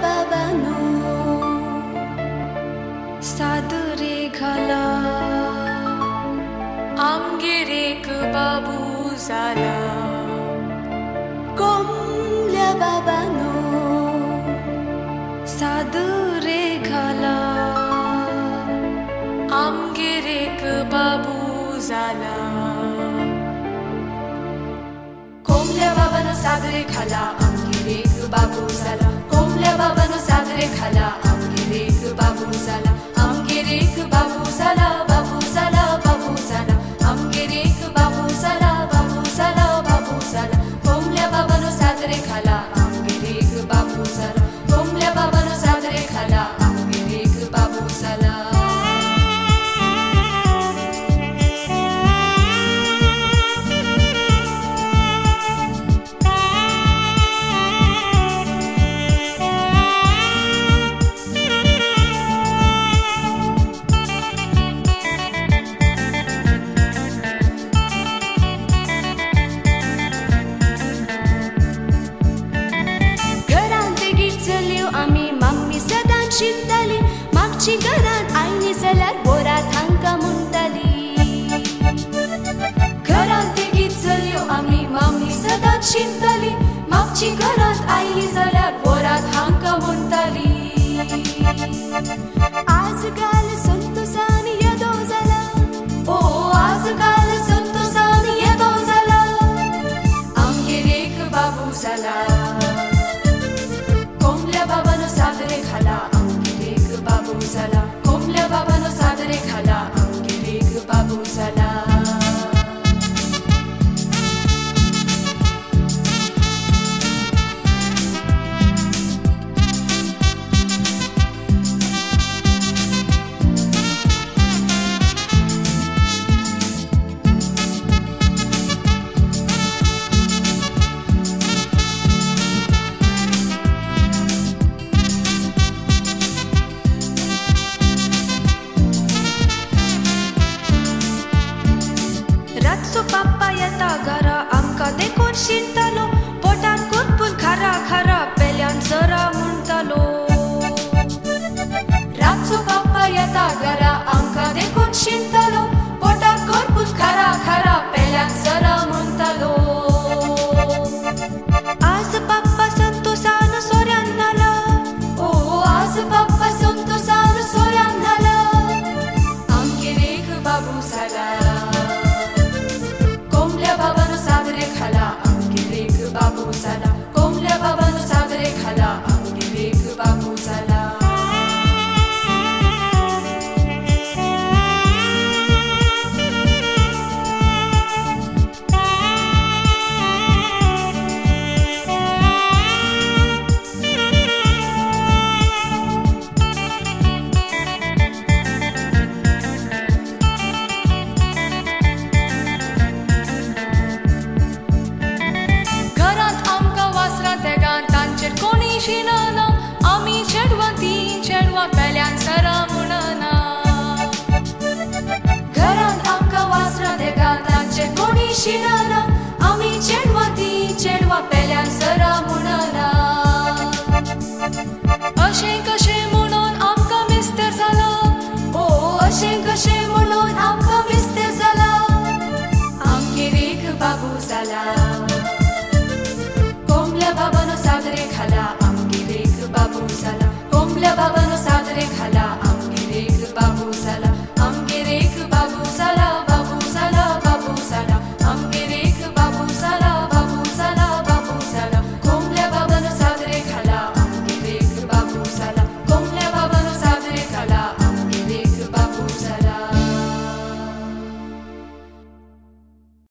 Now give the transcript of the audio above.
बाबानो सादरे घाला आमगेर एक बाबू जाला कोंबल्या बाबानो सादरे घाला आमगेर एक बाबू जाला कोंबल्या बाबानो सादरे घाला आमगेर एक बाबू जाला कोंबल्या बाबानो सादरे घाला आमगेर एक बाबू जाला आमगेर एक बाबू जाला बाबू जाला बाबू जाला आमगेर एक बाबू जाला बाबू जाला बाबू जाला कोंबल्या बाबानो सादरे घाला आमगेर एक बाबू जाला कोंबल्या बाबानो सादरे घाला आमगेर एक बाबू जाला शिंतली मागची घरात आईने जाल्यार बोरात हांकां म्हणटाली घरांत तेगीत चलयो आमी मामी सदांच शिंतली मागची घरात आयली जाल्यार बोरात हांकां म्हणटाली आजकाल संतोषान येदो जाला ओ आजकाल संतोषान येदो जाला आमगेर एक बाबू जाला कोंबल्या बाबानो सादरे घाला बाबू जाला कोंबल्या बाबानो सादरे घाला आमगेर एक बाबू जाला पापा येता घरा आमकां देखून शिंतलो पोटान कुरपून खरा खरा पेल्यान जरा म्हणटालो रातचो पापा येता घरा आमकां देखून शिंतलो पोटान कुरपून खरा खरा पेल्यान जरा म्हणटालो आज पापा संतोषान सोऱ्यान नाला ओ आज पापा संतोषान सोऱ्यान नाला आमगेर एक बाबू जाला कोंबल्या बाबानो सादरे घाला आमगेर एक बाबू जाला कोंबल्या बाबानो सादरे घाला आमगेर एक बाबू जाला कोणी शिनना आमी चेडवां तीन चेडवां पेल्यान सरा म्हणना घरांत आमकां वासरां देगा तांचे कोणी शिनना आमी चेडवां तीन चेडवां पेल्यान सरा म्हणना अशें कशें म्हणून आमकां मिस्तेर जाला ओ अशें कशें म्हणून आमकां मिस्तेर जाला आमगेर एक बाबू जाला कोंबल्या बाबानो सादरे घाला आमगेर एक बाबू जाला कोंबल्या बाबानो सादरे घाला आमगेर एक बाबू जाला